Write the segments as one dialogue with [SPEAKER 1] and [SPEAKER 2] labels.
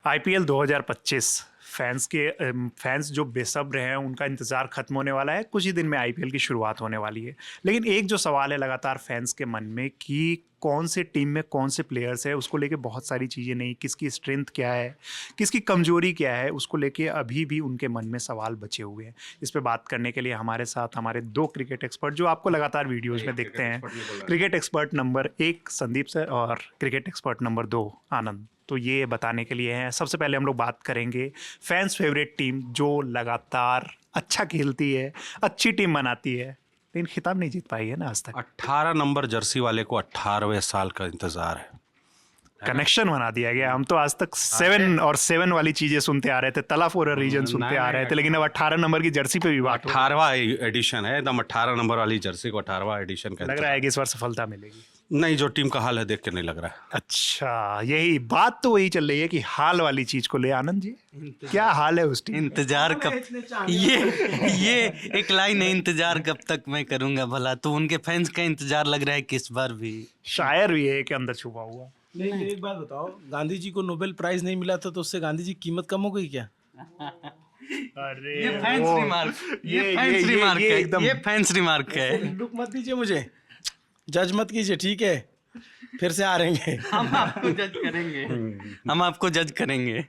[SPEAKER 1] IPL 2025 fans जो बेसब्र हैं उनका इंतज़ार खत्म होने वाला है। कुछ ही दिन में आईपीएल की शुरुआत होने वाली है, लेकिन एक जो सवाल है लगातार फैंस के मन में कि कौन से टीम में कौन से प्लेयर्स है, उसको लेके बहुत सारी चीज़ें नहीं, किसकी स्ट्रेंथ क्या है, किसकी कमजोरी क्या है, उसको लेके अभी भी उनके मन में सवाल बचे हुए हैं। इस पे बात करने के लिए हमारे साथ हमारे दो क्रिकेट एक्सपर्ट जो आपको लगातार वीडियोज़ में दिखते हैं, cricket expert number 1 Sandeep sir और क्रिकेट एक्सपर्ट नंबर 2 आनंद। तो ये बताने के लिए हैं। सबसे पहले हम लोग बात करेंगे फैंस फेवरेट टीम जो लगातार अच्छा खेलती है, अच्छी टीम बनाती है, लेकिन खिताब नहीं जीत पाई है ना आज तक।
[SPEAKER 2] 18 नंबर जर्सी वाले को 18वें साल का इंतजार है।
[SPEAKER 1] कनेक्शन बना दिया गया। हम तो आज तक 7 और 7 वाली चीजें सुनते आ रहे थे, तला फॉर रीजन सुनते आ रहे थे, लेकिन अब 18 नंबर की जर्सी पे भी बात हो रही
[SPEAKER 2] 18वां एडिशन है, एकदम 18 नंबर वाली जर्सी को 18वां एडिशन का
[SPEAKER 1] है। लग रहा है कि इस बार सफलता मिलेगी।
[SPEAKER 2] नहीं, जो टीम का हाल है देख के नहीं लग रहा है।
[SPEAKER 1] अच्छा, यही बात तो वही चल रही है कि हाल वाली चीज को ले। आनंद जी, क्या हाल है उस टीम?
[SPEAKER 3] इंतजार कब ये एक लाइन है, इंतजार कब तक मैं करूंगा भला। तो उनके फैंस का इंतजार लग रहा है कि इस बार भी
[SPEAKER 1] शायर भी है कि अंदर छुपा हुआ।
[SPEAKER 4] नहीं, एक बात बताओ, गांधी जी को नोबेल प्राइज नहीं मिला था तो उससे गांधी जी की कीमत कम हो गई क्या?
[SPEAKER 1] अरे
[SPEAKER 3] ये फैंस रिमार्क, ये फैंस रिमार्क है, ये फैंस रिमार्क है।
[SPEAKER 4] लुक मत दीजिए मुझे, जज मत कीजिए, ठीक है? फिर से आ रहेंगे।
[SPEAKER 3] हम आपको जज करेंगे, हम आपको जज करेंगे।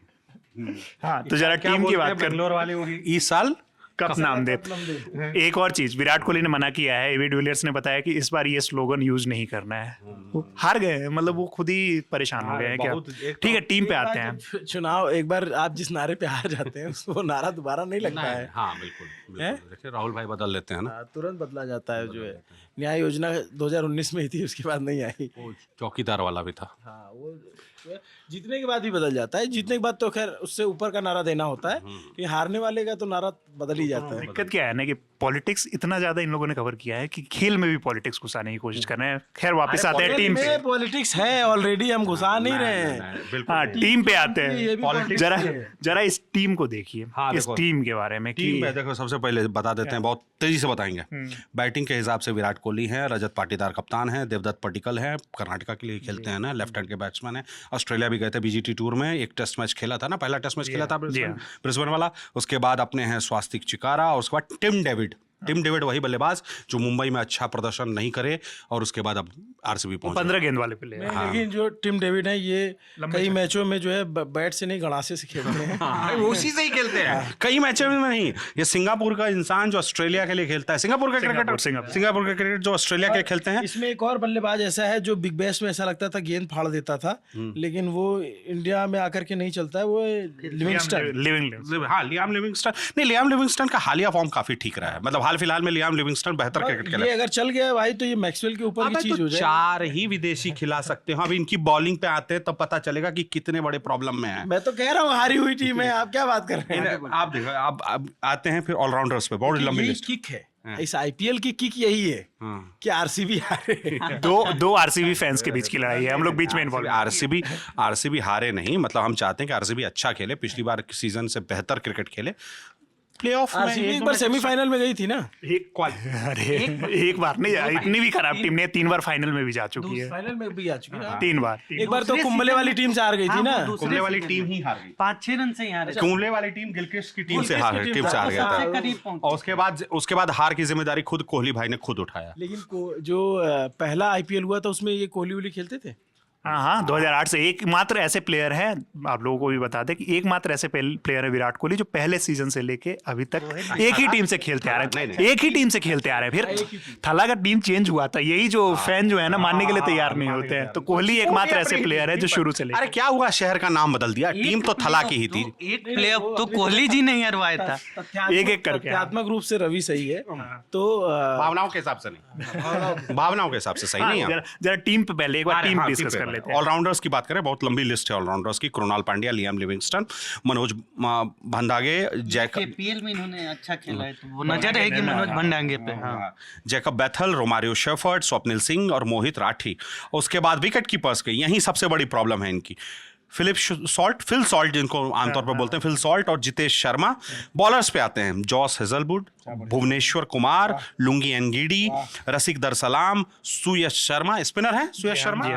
[SPEAKER 1] हाँ, तो जरा टीम की बात कर।
[SPEAKER 2] बेंगलोर वाले वही इस साल
[SPEAKER 1] कप नाम दे। एक और चीज, विराट कोहली ने मना किया है। एबी डिविलियर्स ने बताया कि इस बार ये स्लोगन यूज नहीं करना है। वो हार गए हैं, मतलब वो खुद ही परेशान हो गए हैं क्या? ठीक है, टीम पे आते हैं।
[SPEAKER 4] चुनाव एक बार आप जिस नारे पे हार जाते हैं वो नारा दोबारा नहीं लगता है।
[SPEAKER 2] हाँ बिल्कुल देखिए, राहुल भाई बदल लेते हैं ना,
[SPEAKER 4] तुरंत बदला जाता है। जो है न्याय योजना 2019 में ही थी, उसके बाद नहीं आई।
[SPEAKER 2] वो चौकीदार वाला भी था।
[SPEAKER 4] हाँ, वो जीतने के बाद भी बदल जाता है। जीतने के बाद तो खैर उससे ऊपर का नारा देना होता है, कि हारने वाले का तो नारा बदल ही जाता है।
[SPEAKER 1] दिक्कत क्या है ना कि पॉलिटिक्स इतना ज्यादा इन लोगों ने कवर किया है कि खेल में भी पॉलिटिक्स घुसाने की कोशिश कर रहे हैं। खैर वापस आते हैं टीम पे।
[SPEAKER 4] पॉलिटिक्स है ऑलरेडी, हम घुसा नहीं रहे हैं।
[SPEAKER 1] हाँ, टीम पे आते
[SPEAKER 4] ये भी
[SPEAKER 1] हैं।
[SPEAKER 4] politics
[SPEAKER 1] जरा
[SPEAKER 4] है।
[SPEAKER 1] जरा इस टीम को देखिए,
[SPEAKER 2] हाँ,
[SPEAKER 1] इस
[SPEAKER 2] देखो।
[SPEAKER 1] टीम के बारे में
[SPEAKER 2] टीम
[SPEAKER 1] कि
[SPEAKER 2] में देखो, सबसे पहले बता देते हैं, बहुत तेजी से बताएंगे। बैटिंग के हिसाब से विराट कोहली है, रजत पाटीदार कप्तान है, देवदत्त पट्टिकल है, कर्नाटका के लिए खेलते हैं ना, लेफ्ट हैंड के बैट्समैन है। ऑस्ट्रेलिया भी गए थे बीजीटी टूर में, एक टेस्ट मैच खेला था ना, पहला टेस्ट मैच खेला था ब्रिस्बेन वाला। उसके बाद अपने हैं स्वास्तिक चिकारा, और उसके बाद टिम डेविड वही बल्लेबाज जो मुंबई में अच्छा प्रदर्शन नहीं करे, और उसके बाद अब आरसीबी पहुंचे।
[SPEAKER 1] 15 गेंद वाले प्लेयर।
[SPEAKER 4] लेकिन जो टिम डेविड है, ये कई मैचों में जो है बैट से नहीं गड़ासे से खेलते हैं।
[SPEAKER 2] उसी से ही खेलते हैं कई मैचों में नहीं। ये सिंगापुर का इंसान जो ऑस्ट्रेलिया के लिए खेलता है, सिंगापुर का क्रिकेट जो ऑस्ट्रेलिया के खेलते हैं।
[SPEAKER 4] इसमें एक और बल्लेबाज ऐसा है जो बिग बैश में ऐसा लगता था गेंद फाड़ देता था, लेकिन वो इंडिया में आकर के नहीं चलता है। वो लिविंगस्टन।
[SPEAKER 2] हाँ, लियाम लिविंगस्टन का हालिया फॉर्म काफी ठीक रहा है। मतलब हाल फिलहाल में लियाम लिविंगस्टन बेहतर क्रिकेट खेला।
[SPEAKER 4] ये अगर चल गया भाई तो ये मैक्सवेल के ऊपर की चीज हो जाए।
[SPEAKER 2] 4 ही विदेशी खिला सकते हो। अब इनकी बॉलिंग पे आते हैं तब पता चलेगा कि कितने बड़े प्रॉब्लम में है।
[SPEAKER 4] मैं तो कह रहा हूँ हारी हुई टीम है, आप क्या बात कर रहे हैं?
[SPEAKER 2] आप देखो, आप आते हैं फिर ऑलराउंडर्स पे, बहुत लंबी लिस्ट।
[SPEAKER 4] किक है इस आईपीएल की, किक यही है कि आरसीबी हारे।
[SPEAKER 1] दो आरसीबी फैंस के बीच की लड़ाई है, हम लोग बीच में इन्वॉल्व।
[SPEAKER 2] आरसीबी हारे नहीं, मतलब हम चाहते हैं कि आरसीबी अच्छा खेले, पिछली बार सीजन से बेहतर क्रिकेट खेले। प्लेऑफ में
[SPEAKER 4] एक बार सेमीफाइनल में गई थी ना।
[SPEAKER 1] अरे एक बार नहीं, इतनी भी खराब टीम नहीं, 3 बार फाइनल में भी जा चुकी है।
[SPEAKER 4] फाइनल में भी आ चुकी है
[SPEAKER 1] 3 बार।
[SPEAKER 4] एक बार तो कुंबले वाली टीम से हार गई थी ना।
[SPEAKER 2] कुंबले वाली टीम ही हार गई,
[SPEAKER 3] 5-6 रन से ही हारे।
[SPEAKER 2] कुंबले वाली टीम गिलक्रिस्ट की टीम से हार गया था। और उसके बाद हार की जिम्मेदारी खुद कोहली भाई ने खुद उठाया।
[SPEAKER 4] लेकिन जो पहला आईपीएल हुआ था उसमें ये कोहली वोहली खेलते थे।
[SPEAKER 1] हाँ, 2008 से एकमात्र ऐसे प्लेयर है, आप लोगों को भी बता दें कि एकमात्र ऐसे प्लेयर है विराट कोहली जो पहले सीजन से लेके अभी तक एक ही टीम से खेलते आ रहे हैं। एक ही टीम से खेलते आ रहे हैं। फिर थला का टीम चेंज हुआ था, यही जो फैन जो है ना मानने के लिए तैयार नहीं होते हैं। तो कोहली एकमात्र ऐसे प्लेयर है जो शुरू से
[SPEAKER 2] अरे क्या हुआ, शहर का नाम बदल दिया, टीम तो थला की ही थी।
[SPEAKER 3] एक प्लेऑफ तो कोहली जी नहीं हरवाया था,
[SPEAKER 4] एक करके। तथ्यात्मक रूप से रवि सही है, तो
[SPEAKER 2] भावनाओं के हिसाब से नहीं, भावनाओं के हिसाब से सही नहीं है।
[SPEAKER 1] जरा टीम पे पहले एक बार टीम डिस्कस कर लेते हैं।
[SPEAKER 2] ऑलराउंडर्स की बात करें, बहुत लंबी लिस्ट है ऑलराउंडर्स की। Krunal Pandya, Liam Livingstone, Manoj Bhandage,
[SPEAKER 3] IPL में इन्होंने अच्छा खेला है, तो वो नजर रहेगी मनोज भंडागे पे।
[SPEAKER 2] Jacob Bethel, Romario shepherd, Swapnil Singh और मोहित राठी। उसके बाद विकेट कीपर्स के, यही सबसे बड़ी प्रॉब्लम है इनकी। फिल सॉल्ट जिनको आमतौर पर बोलते हैं फिल सॉल्ट, और जितेश शर्मा। बॉलर्स पे आते हैं, Josh Hazlewood, Bhuvneshwar Kumar, Lungi Ngidi, Rasikh Dar Salam, Suyash Sharma, spinner है सुयश शर्मा,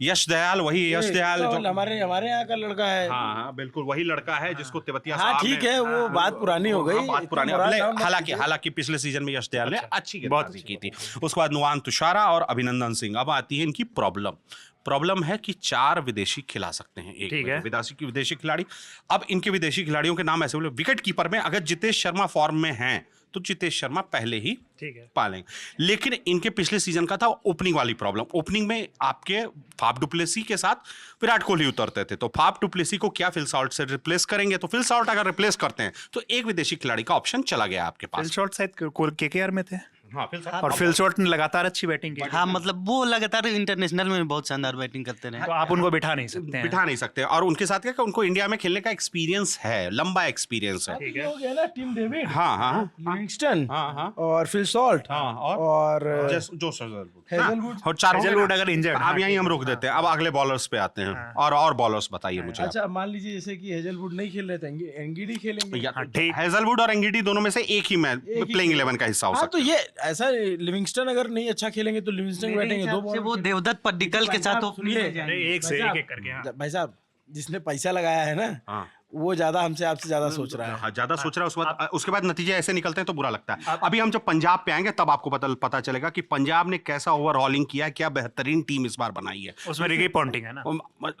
[SPEAKER 2] यश दयाल, वही यश दयाल जो
[SPEAKER 4] हमारे यहाँ का लड़का है।
[SPEAKER 2] हाँ हाँ बिल्कुल वही लड़का है जिसको तिब्बतिया
[SPEAKER 4] हाँ
[SPEAKER 2] साहब
[SPEAKER 4] ठीक
[SPEAKER 2] ने-
[SPEAKER 4] है, वो बात पुरानी हो गई,
[SPEAKER 2] बात पुरानी
[SPEAKER 4] इतना मोराल डाउन
[SPEAKER 2] हालांकि पिछले सीजन में यश दयाल ने अच्छी गेंदबाजी की थी। उसके बाद नुआन तुषारा और अभिनंदन सिंह। अब आती है इनकी प्रॉब्लम है कि 4 विदेशी खिला सकते हैं एक
[SPEAKER 1] ठीक है।
[SPEAKER 2] विदेशी खिलाड़ी। अब इनके विदेशी खिलाड़ियों के नाम ऐसे बोले, विकेट कीपर में अगर जितेश शर्मा फॉर्म में हैं तो जितेश शर्मा पहले ही
[SPEAKER 1] ठीक है।
[SPEAKER 2] पालेंगे। लेकिन इनके पिछले सीजन का था ओपनिंग वाली प्रॉब्लम। ओपनिंग में आपके फाफ डुप्लेसी के साथ विराट कोहली उतरते थे, तो फाफ डुप्लेसी को क्या फिल सॉल्ट से रिप्लेस करेंगे? तो फिल सॉल्ट अगर रिप्लेस करते हैं तो एक विदेशी खिलाड़ी का ऑप्शन चला गया आपके
[SPEAKER 1] फिल
[SPEAKER 2] पास।
[SPEAKER 1] शॉट शायद केकेआर में थे
[SPEAKER 2] हाँ, फिल सॉल्ट
[SPEAKER 1] और फिल शॉट ने लगातार अच्छी बैटिंग की,
[SPEAKER 3] हाँ मतलब वो लगातार इंटरनेशनल में बहुत शानदार बैटिंग करते रहे।
[SPEAKER 1] तो आप उनको बिठा नहीं सकते हैं।
[SPEAKER 2] बिठा नहीं सकते। और उनके साथ क्या कि उनको इंडिया में खेलने का एक्सपीरियंस है, लंबा एक्सपीरियंस है।
[SPEAKER 1] ठीक है।
[SPEAKER 4] हो गया ना, टीम डेविड,
[SPEAKER 2] हाँ हाँ
[SPEAKER 4] लिविंगस्टन
[SPEAKER 2] हाँ हाँ
[SPEAKER 4] और फिल सॉल्ट
[SPEAKER 2] हाँ
[SPEAKER 4] और
[SPEAKER 2] जोस हेजलवुड।
[SPEAKER 4] हेजलवुड।
[SPEAKER 2] और 4
[SPEAKER 1] हेजलवुड अगर इंजर्ड,
[SPEAKER 2] अब यहीं हम रोक देते हैं। अब अगले बॉलर्स पे आते हैं। और बॉलर्स बताइए मुझे।
[SPEAKER 4] अच्छा मान लीजिए जैसे कि हेजलवुड नहीं खेल रहे थे, एंगीडी खेलेंगे।
[SPEAKER 1] हाँ, ठीक।
[SPEAKER 2] हेजलवुड और एंगीडी दोनों में से एक ही मैच प्लेइंग 11 का हिस्सा हो
[SPEAKER 4] हाँ
[SPEAKER 2] सकता
[SPEAKER 4] तो
[SPEAKER 2] है।
[SPEAKER 4] ये ऐसा, लिविंगस्टन अगर नहीं अच्छा खेलेंगे तो लिविंगस्टन बैठेंगे, 2
[SPEAKER 3] से वो देवदत्त पड्डीकल के साथ ओपनिंग में
[SPEAKER 1] अरे
[SPEAKER 3] जाएंगे।
[SPEAKER 1] एक से एक करके। हाँ।
[SPEAKER 4] भाई साहब जिसने पैसा लगाया है ना,
[SPEAKER 2] हाँ।
[SPEAKER 4] वो ज्यादा हमसे आपसे ज्यादा सोच रहा है।
[SPEAKER 2] हाँ, ज्यादा सोच रहा है। उसके बाद नतीजे ऐसे निकलते हैं तो बुरा लगता है। अभी हम जब पंजाब पे आएंगे तब आपको पता चलेगा कि पंजाब ने कैसा ओवरऑलिंग किया है, क्या बेहतरीन टीम इस बार बनाई है।
[SPEAKER 1] उसमें रिकी पॉन्टिंग है ना।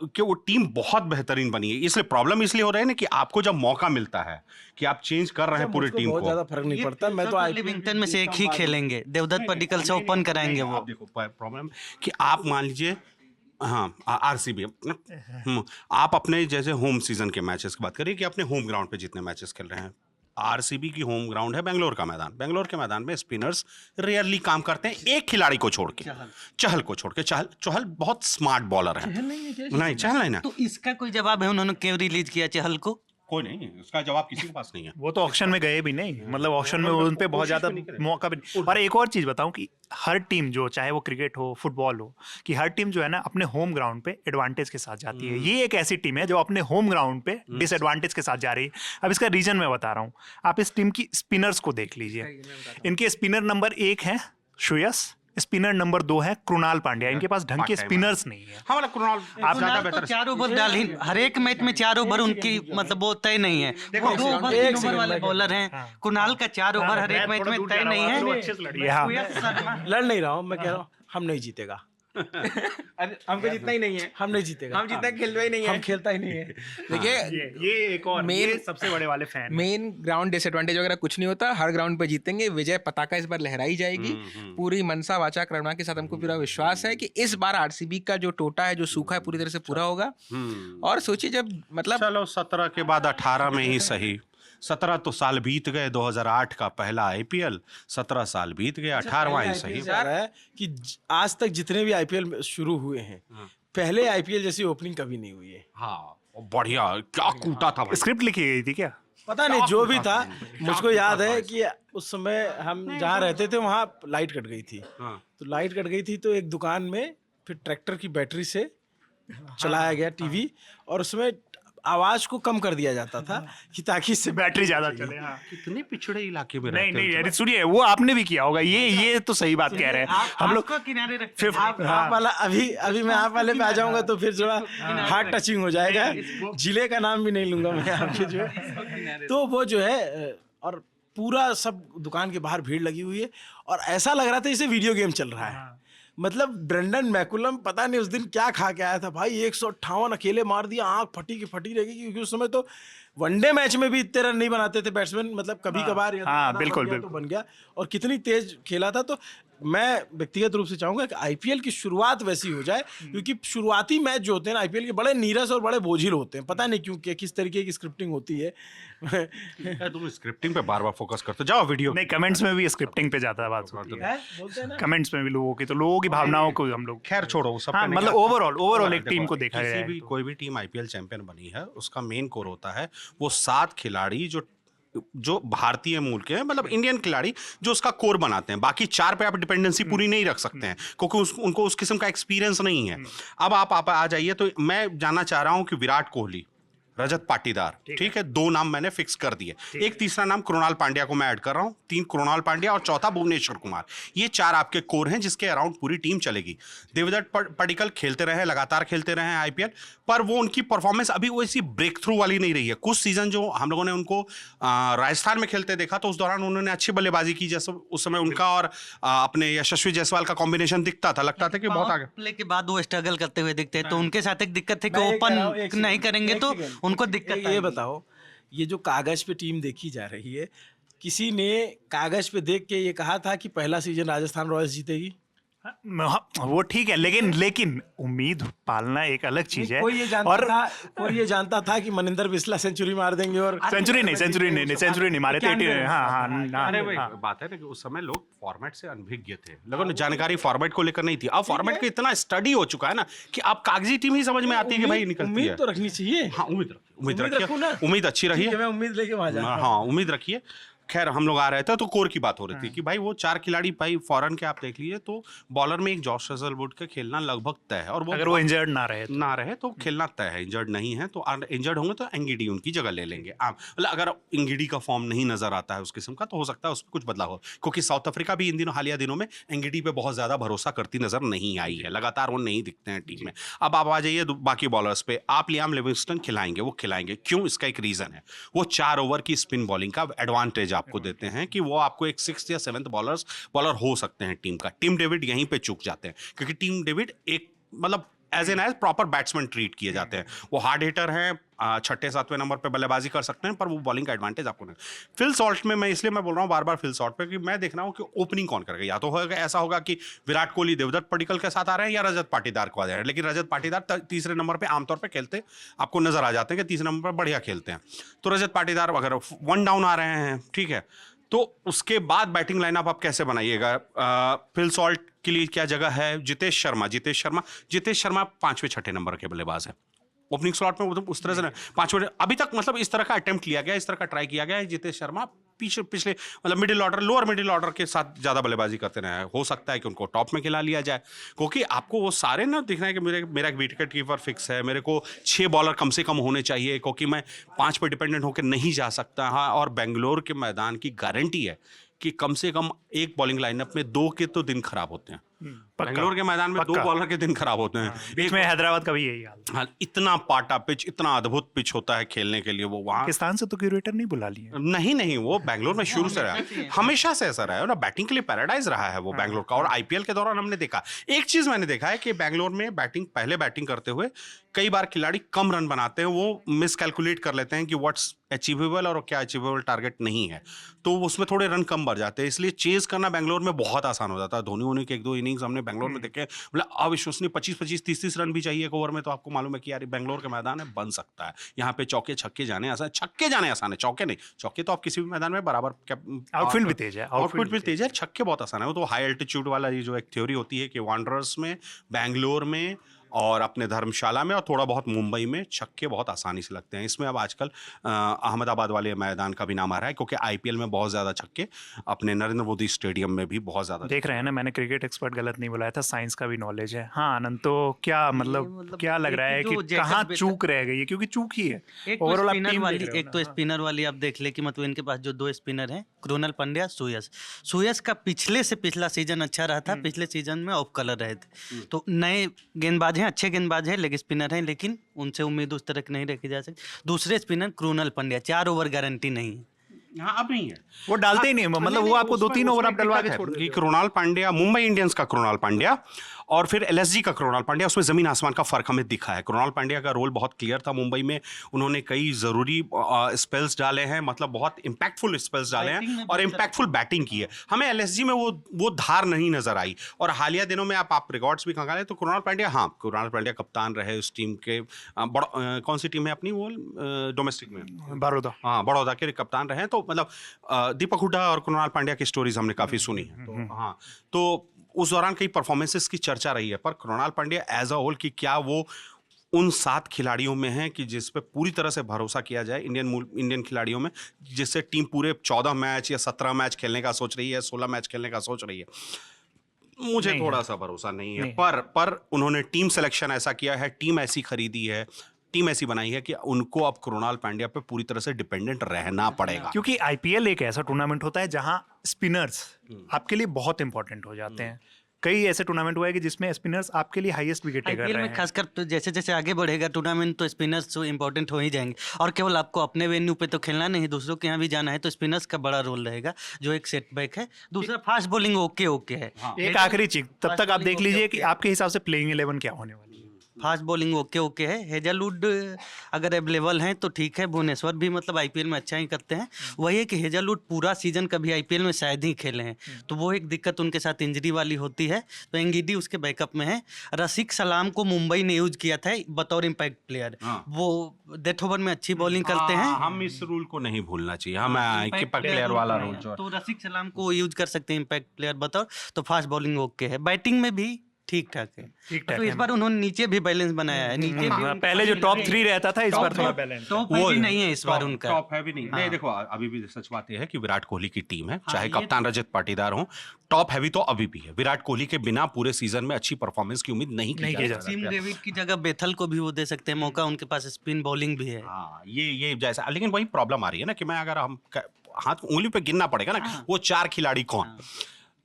[SPEAKER 2] कि वो टीम बहुत बेहतरीन बनी है। इसलिए प्रॉब्लम इसलिए हो रहा है ना कि आपको जब मौका मिलता है कि आप चेंज कर रहे हैं पूरी
[SPEAKER 4] मुझको
[SPEAKER 2] टीम
[SPEAKER 4] बहुत
[SPEAKER 2] को।
[SPEAKER 4] ज्यादा फर्क नहीं पड़ता, मैं तो
[SPEAKER 3] लिविंगटन में से एक ही खेलेंगे, देवदत्त पड्डीकल से ओपन कराएंगे वो।
[SPEAKER 2] आप देखो प्रॉब्लम कि आप मान लीजिए, हाँ आरसीबी, आप अपने जैसे होम सीजन के मैचेस की बात करिए कि अपने होम ग्राउंड पे जितने मैचेस खेल रहे हैं। आरसीबी की होम ग्राउंड है बेंगलोर का मैदान। बेंगलोर के मैदान में स्पिनर्स रेयरली काम करते हैं, एक खिलाड़ी को छोड़ के, चहल को छोड़ के। चहल बहुत स्मार्ट बॉलर है। नहीं चहल नहीं ना,
[SPEAKER 3] तो इसका कोई जवाब है उन्होंने क्यों रिलीज किया चहल को?
[SPEAKER 2] कोई नहीं, उसका जवाब किसी के पास नहीं है।
[SPEAKER 1] वो तो ऑक्शन में गए भी नहीं, मतलब ऑक्शन में उन पे बहुत ज्यादा मौका भी नहीं। और एक और चीज बताऊं कि हर टीम जो, चाहे वो क्रिकेट हो फुटबॉल हो, कि हर टीम जो है ना अपने होम ग्राउंड पे एडवांटेज के साथ जाती है। ये एक ऐसी टीम है जो अपने होम ग्राउंड पे डिसएडवांटेज के साथ जा रही है। अब इसका रीजन मैं बता रहा हूँ। आप इस टीम की स्पिनर्स को देख लीजिए। इनके स्पिनर नंबर 1 है श्रेयस, स्पिनर नंबर 2 है कृणाल पांड्या। इनके पास ढंग के स्पिनर्स नहीं है।
[SPEAKER 2] हाँ, मतलब कृणाल आप ज्यादा
[SPEAKER 3] तो
[SPEAKER 2] बेहतर।
[SPEAKER 3] 4 ओवर डाल ही, हर एक मैच में 4 ओवर उनकी मतलब वो तय नहीं है। वो 2 ओवर 3 ओवर वाले बॉलर हैं। कुणाल का 4 ओवर हर एक मैच में तय नहीं है।
[SPEAKER 1] हाँ।
[SPEAKER 4] लड़ नहीं रहा हूँ, मैं कह रहा हूँ हम नहीं जीतेगा,
[SPEAKER 5] अरे हमको जितना ही नहीं है,
[SPEAKER 4] हम नहीं जीतेगा,
[SPEAKER 5] हम जितना खेलता ही नहीं है।
[SPEAKER 4] हम खेलता ही नहीं है।
[SPEAKER 5] देखिए
[SPEAKER 1] ये एक और
[SPEAKER 5] Main-
[SPEAKER 1] ये सबसे बड़े वाले फैन।
[SPEAKER 5] मेन ग्राउंड डिसएडवांटेज वगैरह कुछ नहीं होता, हर ग्राउंड पे जीतेंगे। विजय पताका इस बार लहराई जाएगी। पूरी मनसा वाचा करुणा के साथ हमको पूरा विश्वास है कि इस बार आरसीबी का जो टोटा है, जो सूखा है, पूरी तरह से पूरा होगा। और सोचिए जब मतलब
[SPEAKER 2] चलो 17 के बाद 18 में ही सही। 17 तो साल बीत गए, 2008 का पहला आईपीएल, 17 साल बीत गए, 18वां ही सही।
[SPEAKER 4] ऐसा है कि आज तक जितने भी आईपीएल शुरू हुए हैं, पहले आईपीएल जैसी ओपनिंग कभी नहीं हुई है।
[SPEAKER 2] हाँ बढ़िया, क्या कूटा था भाई।
[SPEAKER 1] स्क्रिप्ट लिखी गई थी क्या?
[SPEAKER 4] पता नहीं, जो भी था, मुझको याद है कि उस समय हम जहाँ रहते थे वहाँ लाइट कट गई थी।
[SPEAKER 2] हाँ।
[SPEAKER 4] तो लाइट कट गई थी तो एक दुकान में फिर ट्रैक्टर की बैटरी से चलाया गया टीवी, और उसमें आवाज को कम कर दिया जाता था कि ताकि इससे
[SPEAKER 1] बैटरी ज्यादा चले। हाँ।
[SPEAKER 2] कितने पिछड़े इलाके में
[SPEAKER 1] नहीं
[SPEAKER 2] रहते
[SPEAKER 1] नहीं,
[SPEAKER 2] हैं।
[SPEAKER 1] अरे सुनिए, वो आपने भी किया होगा। ये तो सही बात कह रहे हैं हम लोग।
[SPEAKER 3] किनारे रखते
[SPEAKER 1] फिफ्थ
[SPEAKER 4] आप वाला अभी मैं आप वाले पे आ जाऊंगा तो फिर थोड़ा हार्ट टचिंग हो जाएगा। जिले का नाम भी नहीं लूंगा मैं आपके जो है। तो वो जो है, और पूरा सब दुकान के बाहर भीड़ लगी हुई है, और ऐसा लग रहा था जैसे वीडियो गेम चल रहा है। मतलब ब्रेंडन मैकुलम पता नहीं उस दिन क्या खा के आया था भाई, 158 अकेले मार दिया, आंख फटी की फटी रहेगी। क्योंकि उस समय तो वनडे मैच में भी इतने रन नहीं बनाते थे बैट्समैन, मतलब कभी कभार
[SPEAKER 1] हाँ, बिल्कुल,
[SPEAKER 4] तो बन गया, और कितनी तेज खेला था। तो मैं व्यक्तिगत रूप से चाहूंगा कि आईपीएल की शुरुआत वैसी हो जाए, क्योंकि शुरुआती मैच जो होते हैं ना आईपीएल के, बड़े नीरस और बड़े बोझिल होते हैं। पता नहीं क्यों, किस तरीके की स्क्रिप्टिंग होती है।
[SPEAKER 2] तुम स्क्रिप्टिंग पे बार बार फोकस करते जाओ। वीडियो
[SPEAKER 1] नहीं, कमेंट्स में भी स्क्रिप्टिंग पे ज्यादा बात होती है।
[SPEAKER 4] बोलते हैं ना,
[SPEAKER 1] कमेंट्स में भी लोगों की, तो लोगों की भावनाओं को हम लोग,
[SPEAKER 2] खैर छोड़ो सब।
[SPEAKER 1] हाँ, मतलब ओवरऑल एक टीम को देखा
[SPEAKER 2] किसी
[SPEAKER 1] जाए
[SPEAKER 2] भी
[SPEAKER 1] तो।
[SPEAKER 2] कोई भी टीम आईपीएल चैंपियन बनी है, उसका मेन कोर होता है वो 7 खिलाड़ी जो भारतीय मूल के हैं, मतलब इंडियन खिलाड़ी, जो उसका कोर बनाते हैं। बाकी 4 पे आप डिपेंडेंसी पूरी नहीं रख सकते हैं, क्योंकि उनको उस किस्म का एक्सपीरियंस नहीं है। अब आप आ जाइए, तो मैं जानना चाह रहा हूं कि विराट कोहली रजत पाटीदार, ठीक है, 2 नाम मैंने फिक्स कर दिए। एक तीसरा नाम कृणाल पांड्या को मैं ऐड कर रहा हूं, 3 कृणाल पांड्या और चौथा भुवनेश्वर कुमार। ये 4 आपके कोर हैं जिसके अराउंड पूरी टीम चलेगी। देवदत्त पडिक्कल खेलते रहे, लगातार खेलते रहे आईपीएल, पर वो उनकी परफॉर्मेंस अभी वो ऐसी ब्रेक थ्रू वाली नहीं रही है। कुछ सीजन जो हम लोगों ने उनको राजस्थान में खेलते देखा तो उस दौरान उन्होंने अच्छी बल्लेबाजी की, जैसे उस समय उनका और अपने यशस्वी जायसवाल का कॉम्बिनेशन दिखता था, लगता था कि बहुत आगे
[SPEAKER 3] प्ले के बाद वो स्ट्रगल करते हुए दिखते हैं, तो उनके साथ एक दिक्कत थी कि
[SPEAKER 4] मैं ये कह रहा हूँ,
[SPEAKER 3] ओपन
[SPEAKER 4] एक
[SPEAKER 3] नहीं
[SPEAKER 4] सेकंड,
[SPEAKER 3] करेंगे
[SPEAKER 4] एक
[SPEAKER 3] तो
[SPEAKER 4] सेकंड।
[SPEAKER 3] उनको दिक्कत
[SPEAKER 4] ये
[SPEAKER 3] आएगी।
[SPEAKER 4] बताओ, ये जो कागज पे टीम देखी जा रही है, किसी ने कागज पे देख के ये कहा था कि पहला सीजन राजस्थान रॉयल्स जीतेगी?
[SPEAKER 1] हाँ, वो ठीक है, लेकिन उम्मीद पालना एक अलग चीज है।
[SPEAKER 4] कोई ये जानता था कि मनिंदर बिस्ला सेंचुरी मार देंगे और
[SPEAKER 1] सेंचुरी नहीं मारे थे। हाँ,
[SPEAKER 2] अरे भाई बात है ना कि उस समय लोग फॉर्मेट से अनभिज्ञ थे, लोगों ने जानकारी फॉर्मेट को लेकर नहीं थी। अब फॉर्मेट का इतना स्टडी हो चुका है ना कि अब कागजी टीम ही समझ में आती है कि भाई निकलती है।
[SPEAKER 4] उम्मीद तो रखनी चाहिए।
[SPEAKER 2] हाँ, उम्मीद
[SPEAKER 4] रखूं ना?
[SPEAKER 2] रखिए, उम्मीद अच्छी रही
[SPEAKER 4] ठीक है,
[SPEAKER 2] है।
[SPEAKER 4] मैं उम्मीद लेके वहां जा रहा हूं।
[SPEAKER 2] हाँ, उम्मीद रखिए। खैर हम लोग आ रहे थे तो कोर की बात हो रही थी कि भाई वो 4 खिलाड़ी भाई फॉरेन के आप देख लीजिए तो बॉलर में एक जॉश हेजलवुड का खेलना लगभग तय है, और
[SPEAKER 1] अगर वो इंजर्ड ना रहे
[SPEAKER 2] तो खेलना तय है। इंजर्ड नहीं है तो इंजर्ड होंगे तो एंगिडी उनकी जगह ले लेंगे। मतलब अगर इंगिडी का फॉर्म नहीं नजर आता है उस किस्म का तो हो सकता है उसमें कुछ बदलाव हो, क्योंकि साउथ अफ्रीका भी इन दिनों हालिया दिनों में एंगिडी पे बहुत ज्यादा भरोसा करती नजर नहीं आई है, लगातार वो नहीं दिखते हैं टीम में। अब आप आ जाइए बाकी बॉलर्स पे। आप लियाम लिविंगस्टन खिलाएंगे क्यों? इसका एक रीजन है, वो 4 ओवर की स्पिन बॉलिंग का एडवांटेज आपको देते हैं कि वो आपको एक 6th या 7th बॉलर हो सकते हैं टीम का। टिम डेविड यहीं पे चूक जाते हैं, क्योंकि टिम डेविड एक मतलब एज प्रॉपर बैट्समैन ट्रीट किए जाते हैं। वो हार्ड हिटर हैं, 6ठे 7वें नंबर पे बल्लेबाजी कर सकते हैं, पर वो बॉलिंग का एडवांटेज आपको नहीं। फिल सॉल्ट में मैं इसलिए मैं बोल रहा हूँ बार बार फिल सॉल्ट पे कि मैं देख रहा हूँ कि ओपनिंग कौन करेगा। या तो होगा ऐसा होगा कि विराट कोहली देवदत्त पडिक्कल के साथ आ रहे हैं या रजत पाटीदार को आ जा रहे हैं, लेकिन रजत पाटीदार तीसरे नंबर पर आमतौर पर खेलते आपको नजर आ जाते हैं कि तीसरे नंबर पर बढ़िया खेलते हैं। तो रजत पाटीदार अगर 1 डाउन आ रहे हैं, ठीक है, तो उसके बाद बैटिंग लाइनअप आप कैसे बनाइएगा? फिल सॉल्ट के लिए क्या जगह है? जितेश शर्मा 5वें 6ठे नंबर के बल्लेबाज है। ओपनिंग स्लॉट में उस तरह से 5वें अभी तक मतलब इस तरह का अटेम्प्ट लिया गया, इस तरह का ट्राई किया गया है। जितेश शर्मा पिछले मतलब लोअर मिडिल ऑर्डर के साथ ज्यादा बल्लेबाजी करते रहे। हो सकता है कि उनको टॉप में खिला लिया जाए, क्योंकि आपको वो सारे ना दिखना है कि मेरा एक विकेट कीपर फिक्स है, मेरे को 6 बॉलर कम से कम होने चाहिए, क्योंकि मैं 5 पर डिपेंडेंट होकर नहीं जा सकता। हाँ, और बेंगलोर के मैदान की गारंटी है कि कम से कम एक बॉलिंग लाइनअप में 2 के तो दिन खराब होते हैं। बेंगलोर के मैदान में 2 बॉलर के दिन खराब होते हैं।
[SPEAKER 1] बीच में हैदराबाद का भी यही हाल।
[SPEAKER 2] हाँ, इतना पाटा पिच, इतना अद्भुत पिच होता है खेलने के लिए। वो वहाँ
[SPEAKER 1] पाकिस्तान से तो क्यूरेटर नहीं बुला लिए।
[SPEAKER 2] नहीं, वो बेंगलोर में शुरू से रहा है, हमेशा से ऐसा रहा है ना। बैटिंग के लिए पैराडाइज रहा है वो बेंगलोर का। और आईपीएल के दौरान हमने देखा, एक चीज मैंने देखा है कि बेंगलोर में पहले बैटिंग करते हुए कई बार खिलाड़ी कम रन बनाते हैं, वो मिसकैलकुलेट कर लेते हैं कि व्हाट्स अचीवेबल और क्या अचीवेबल टारगेट नहीं है, तो उसमें थोड़े रन कम बढ़ जाते हैं। इसलिए चेज करना बेंगलोर में बहुत आसान हो जाता है। धोनी के 1-2 इनिंग्स हमने बेंगलोर में देखे, मतलब अविश्वसनीय 25-25 30-30 रन भी चाहिए एक ओवर में, तो आपको मालूम है कि यार बेंगलोर के मैदान है, बन सकता है। यहाँ पे छक्के जाने आसान है, चौके नहीं। चौके तो आप किसी भी मैदान में बराबर,
[SPEAKER 1] आउटफील्ड भी तेज है,
[SPEAKER 2] छक्के बहुत आसान है। वो तो हाई एल्टीट्यूड वाला ये जो एक थ्योरी होती है कि वांडरर्स में, बेंगलोर में और अपने धर्मशाला में और थोड़ा बहुत मुंबई में छक्के बहुत आसानी से लगते हैं। इसमें अब आजकल अहमदाबाद वाले मैदान का भी नाम आ रहा है, क्योंकि आईपीएल में बहुत ज़्यादा छक्के अपने नरेंद्र मोदी स्टेडियम में भी बहुत ज़्यादा
[SPEAKER 1] देख रहे हैं ना। मैंने क्रिकेट एक्सपर्ट गलत नहीं बुलाया था, साइंस का भी नॉलेज है। हाँ आनंद, तो क्या मतलब क्या लग रहा है कि कहाँ चूक रह गई है? क्योंकि चूक ही है ओवरऑल।
[SPEAKER 3] एक तो स्पिनर वाली आप देख ले कि मतलब इनके पास जो 2 स्पिनर हैं, कृणाल पांड्या, सुयश का पिछले से पिछला सीजन अच्छा रहा था, पिछले सीजन में ऑफ कलर रहे थे। तो नए गेंदबाज हैं, अच्छे गेंदबाज हैं, लेग स्पिनर हैं, लेकिन उनसे उम्मीद उस तरह की नहीं रखी जा सकती। दूसरे spinner Krunal Pandya, 4 over guarantee नहीं है।
[SPEAKER 2] यहाँ अब नहीं है,
[SPEAKER 1] वो डालते ही नहीं, मतलब वो आपको 2-3 ओवर आप डलवा के छोड़ देते।
[SPEAKER 2] कृणाल पांड्या, मुंबई इंडियंस का कृणाल पांड्या और फिर एलएसजी का कृणाल पांड्या, उसमें जमीन आसमान का फर्क हमें दिखा है। कृणाल पांड्या का रोल बहुत क्लियर था मुंबई में, उन्होंने कई जरूरी स्पेल्स डाले हैं, मतलब बहुत इंपैक्टफुल स्पेल्स डाले हैं और इंपैक्टफुल बैटिंग की है। हमें एलएसजी में वो धार नहीं नजर आई। और हालिया दिनों में आप रिकॉर्ड्स भी खंगालें तो कृणाल पांड्या कप्तान रहे उस टीम के। कौन सी टीम है अपनी वो डोमेस्टिक में?
[SPEAKER 1] बड़ौदा।
[SPEAKER 2] हाँ, बड़ौदा के कप्तान रहे। तो मतलब दीपक हुड्डा और कृणाल पांड्या की स्टोरीज हमने काफी सुनी है। तो हाँ, तो उस दौरान कई परफॉर्मेंसेस की चर्चा रही है, पर Krunal Pandya as a whole कि क्या वो उन 7 खिलाड़ियों में है कि जिस पे पूरी तरह से भरोसा किया जाए इंडियन खिलाड़ियों में, जिससे टीम पूरे 14 मैच या 17 मैच खेलने का सोच रही है, 16 मैच खेलने का सोच रही है? मुझे थोड़ा सा भरोसा नहीं है। पर उन्होंने टीम सिलेक्शन ऐसा किया है, टीम ऐसी खरीदी है, टीम ऐसी बनाई है कि उनको अब कृणाल पांड्या पे पूरी तरह से डिपेंडेंट रहना पड़ेगा।
[SPEAKER 1] क्योंकि आईपीएल एक ऐसा टूर्नामेंट होता है जहां स्पिनर्स आपके लिए बहुत इंपॉर्टेंट हो जाते हैं। कई ऐसे टूर्नामेंट हुआ है कि जिसमें स्पिनर्स आपके लिए हाईएस्ट विकेट टेकर
[SPEAKER 3] आईपीएल
[SPEAKER 1] रहे
[SPEAKER 3] में
[SPEAKER 1] हैं।
[SPEAKER 3] खासकर तो जैसे जैसे आगे बढ़ेगा टूर्नामेंट तो स्पिनर्स तो इंपॉर्टेंट हो ही जाएंगे, और केवल आपको अपने वेन्यू पे तो खेलना नहीं, दूसरों के यहाँ भी जाना है, तो स्पिनर्स का बड़ा रोल रहेगा, जो एक सेटबैक है। दूसरा फास्ट बॉलिंग ओके है।
[SPEAKER 1] एक आखिरी चीज, तब
[SPEAKER 3] फास्ट
[SPEAKER 1] तक आप
[SPEAKER 3] बॉलिंग
[SPEAKER 1] देख लीजिए
[SPEAKER 3] ओके
[SPEAKER 1] कि आपके हिसाब से प्लेइंग 11 क्या होने वाली है।
[SPEAKER 3] फास्ट बॉलिंग ओके है। हेजलवुड अगर अवेलेबल हैं तो ठीक है, भुवनेश्वर भी मतलब आईपीएल में अच्छा ही करते हैं। वही है कि हेजलवुड पूरा सीजन कभी आईपीएल में शायद ही खेले हैं, तो वो एक दिक्कत उनके साथ इंजरी वाली होती है, तो एंगिडी उसके बैकअप में है। रसिक सलाम को मुंबई ने यूज किया था बतौर इम्पैक्ट प्लेयर, वो डेथ ओवर में अच्छी बॉलिंग करते हैं।
[SPEAKER 2] हम इस रूल को नहीं भूलना चाहिए, हम इम्पैक्ट प्लेयर वाला रूल जो
[SPEAKER 3] तो रसिक सलाम को यूज कर सकते हैं इम्पैक्ट प्लेयर बतौर, तो फास्ट बॉलिंग ओके है। बैटिंग में भी ठीक ठाक है,
[SPEAKER 1] ठीक-ठाक
[SPEAKER 3] तो इस
[SPEAKER 1] है।
[SPEAKER 3] बार उन्होंने नीचे भी बैलेंस बनाया है, नीचे भी उनका
[SPEAKER 1] पहले जो टॉप 3 रहता था, इस बार थोड़ा
[SPEAKER 3] टॉप
[SPEAKER 1] बैलेंस।
[SPEAKER 3] टॉप भी नहीं है इस बार उनका।
[SPEAKER 2] टॉप है भी नहीं। नहीं देखो, अभी भी सच बात यह है कि विराट कोहली की टीम है, चाहे
[SPEAKER 3] ये
[SPEAKER 2] कप्तान रजत पाटीदार हो, टॉप हैवी तो अभी भी है। विराट कोहली के बिना पूरे सीजन में अच्छी परफॉर्मेंस की उम्मीद नहीं की जा सकती।
[SPEAKER 3] टीम डेविड की जगह बेथल को भी वो दे सकते हैं मौका, उनके पास स्पिन बॉलिंग भी है।
[SPEAKER 2] हाँ, ये जैसा, लेकिन वही प्रॉब्लम आ रही है ना कि मैं अगर हाथ उंगली पे गिनना पड़ेगा ना, वो 4 खिलाड़ी कौन,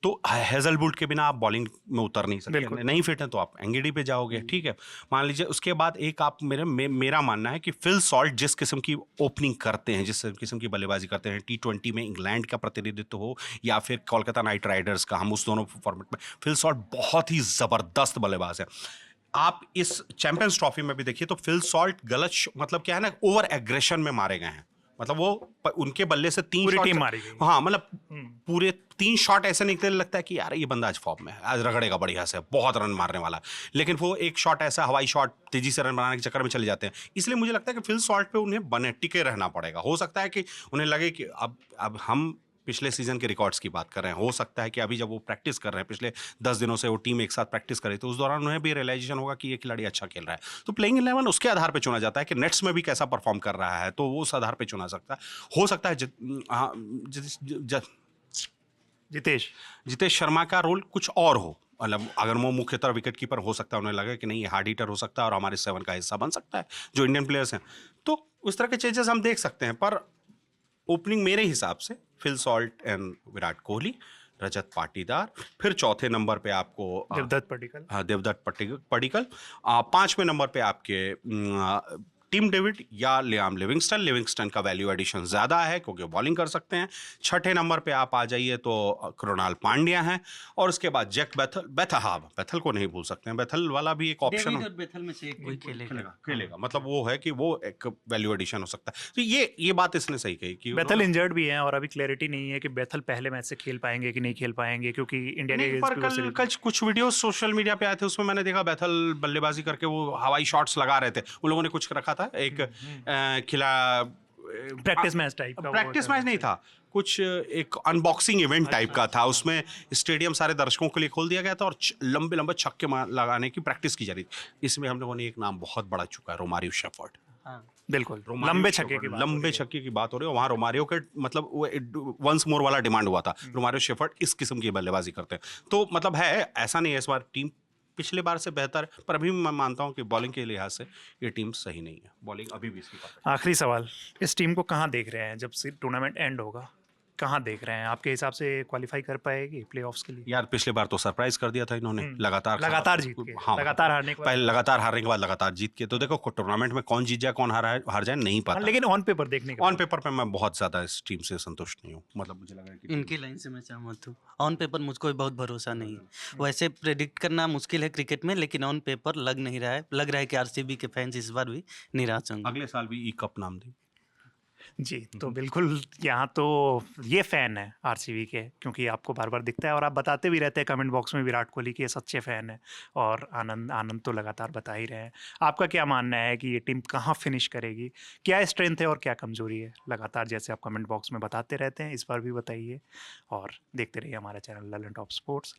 [SPEAKER 2] तो हेजलवुड के बिना आप बॉलिंग में उतर नहीं सकते। नहीं फिट है तो आप एंगिडी पे जाओगे, ठीक है, मान लीजिए। उसके बाद एक आप मेरा मानना है कि फिल सॉल्ट जिस किस्म की ओपनिंग करते हैं, जिस किस्म की बल्लेबाजी करते हैं, T20 में इंग्लैंड का प्रतिनिधित्व हो या फिर कोलकाता नाइट राइडर्स का, हम उस दोनों फॉर्मेट में, फिल सॉल्ट बहुत ही जबरदस्त बल्लेबाज है। आप इस चैंपियंस ट्रॉफी में भी देखिए तो फिल सॉल्ट गलत मतलब क्या है ना, ओवर एग्रेशन में मारे गए हैं। मतलब वो उनके बल्ले से 3
[SPEAKER 1] पूरी
[SPEAKER 2] शॉट
[SPEAKER 1] टीम मारी गई।
[SPEAKER 2] हाँ, मतलब पूरे 3 शॉट ऐसे निकलने लगता है कि यार ये बंदा आज फॉर्म में है, आज रगड़ेगा बढ़िया से, बहुत रन मारने वाला। लेकिन वो एक शॉट ऐसा हवाई शॉट तेजी से रन बनाने के चक्कर में चले जाते हैं। इसलिए मुझे लगता है कि फिल सॉल्ट पे उन्हें बने टिके रहना पड़ेगा। हो सकता है कि उन्हें लगे कि अब हम पिछले सीजन के रिकॉर्ड्स की बात कर रहे हैं, हो सकता है कि अभी जब वो प्रैक्टिस कर रहे हैं, पिछले 10 दिनों से वो टीम एक साथ प्रैक्टिस कर रही, तो उस दौरान उन्हें भी रियलाइजेशन होगा कि ये खिलाड़ी अच्छा खेल रहा है, तो प्लेइंग 11 उसके आधार पे चुना जाता है कि नेट्स में भी कैसा परफॉर्म कर रहा है, तो वो उस आधार पे चुना सकता है। हो सकता है जितेश शर्मा का रोल कुछ और हो, मतलब अगर वो मुख्यतः विकेट कीपर हो सकता है, उन्हें लगे कि नहीं ये हार्ड हिटर हो सकता है और हमारे 7 का हिस्सा बन सकता है, जो इंडियन प्लेयर्स हैं, तो उस तरह के चेंजेस हम देख सकते हैं। पर ओपनिंग मेरे हिसाब से Phil Salt and Virat Kohli, Rajat Patidar, फिर चौथे नंबर पे आपको
[SPEAKER 1] देवदत्त पडिक्कल।
[SPEAKER 2] हाँ, देवदत्त पडिक्कल। 5वें नंबर पे आपके टीम डेविड या लियाम लिविंगस्टन का वैल्यू एडिशन ज़्यादा है क्योंकि बॉलिंग कर सकते हैं। 6ठे नंबर पे आप आ जाइए तो कृणाल पांड्या हैं, और उसके बाद जैक बेथल को नहीं भूल सकते हैं, बेथल वाला भी एक ऑप्शन
[SPEAKER 3] डेविड और बेथल में से एक कोई खेलेगा।
[SPEAKER 2] मतलब वो है कि वो एक वैल्यू एडिशन हो सकता है। तो ये बात इसने सही कही कि
[SPEAKER 1] बेथल इंजर्ड भी हैं और अभी क्लैरिटी नहीं है कि बेथल पहले मैच से खेल पाएंगे कि नहीं खेल पाएंगे, क्योंकि इंडिया
[SPEAKER 2] नहीं,
[SPEAKER 1] के
[SPEAKER 2] पर कल कुछ वीडियो सोशल मीडिया पे आए थे, उसमें मैंने देखा बेथल बल्लेबाजी करके वो हवाई शॉट्स लगा रहे थे। उन लोगों ने कुछ रखा था, एक
[SPEAKER 1] प्रैक्टिस मैच टाइप का।
[SPEAKER 2] प्रैक्टिस मैच नहीं था, कुछ एक अनबॉक्सिंग इवेंट टाइप का था। उसमें स्टेडियम सारे दर्शकों के लिए खोल दिया गया था और लंबे छक्के लगाने की प्रैक्टिस की जा रही थी। इसमें हम लोगों ने एक नाम बहुत बड़ा चुका है, रोमारियो शेफर्ड।
[SPEAKER 1] बिल्कुल, लंबे छक्के
[SPEAKER 2] की बात हो रही है। वहाँ रोमारियो के मतलब वो वंस मोर वाला डिमांड हुआ था। रोमारियो शेफर्ड इस किस्म की बल्लेबाजी करते हैं, तो मतलब है, ऐसा नहीं है इस बार टीम पिछले बार से बेहतर है, पर अभी मैं मानता हूं कि बॉलिंग के लिहाज से ये टीम सही नहीं है। बॉलिंग अभी भी इसकी परफेक्ट।
[SPEAKER 1] आखिरी सवाल, इस टीम को कहाँ देख रहे हैं जब से टूर्नामेंट एंड होगा? कहाँ देख रहे हैं? आपके हिसाब से क्वालिफाई कर पाएगी प्लेऑफ्स के लिए?
[SPEAKER 2] यार पिछले बार तो सरप्राइज कर दिया था इन्होंने, लगातार
[SPEAKER 1] जीत के।
[SPEAKER 2] हाँ,
[SPEAKER 1] लगातार हारने के बाद,
[SPEAKER 2] पहले लगातार हारने के बाद लगातार जीत के। तो देखो टूर्नामेंट में कौन जीत जाए कौन हार जाए नहीं पता,
[SPEAKER 1] लेकिन ऑन पेपर देखने के
[SPEAKER 2] ऑन पेपर पे मैं बहुत ज्यादा इस टीम से संतुष्ट नहीं हूँ। मतलब मुझे लग रहा है कि
[SPEAKER 3] इनकी लाइन से मैं सहमत हूँ। ऑन पेपर मुझको भी बहुत भरोसा नहीं है। वैसे प्रेडिक्ट करना मुश्किल है क्रिकेट में, लेकिन ऑन पेपर लग नहीं रहा है। लग रहा है कि आरसीबी के फैंस इस बार भी निराश होंगे।
[SPEAKER 2] अगले साल भी ई कप नाम दें।
[SPEAKER 1] जी, तो बिल्कुल यहाँ तो ये फ़ैन है आरसीबी के, क्योंकि आपको बार बार दिखता है और आप बताते भी रहते हैं कमेंट बॉक्स में विराट कोहली के सच्चे फ़ैन हैं, और आनंद तो लगातार बता ही रहे हैं। आपका क्या मानना है कि ये टीम कहाँ फिनिश करेगी? क्या स्ट्रेंथ है और क्या कमज़ोरी है? लगातार जैसे आप कमेंट बॉक्स में बताते रहते हैं, इस बार भी बताइए और देखते रहिए हमारा चैनल ललन टॉप स्पोर्ट्स।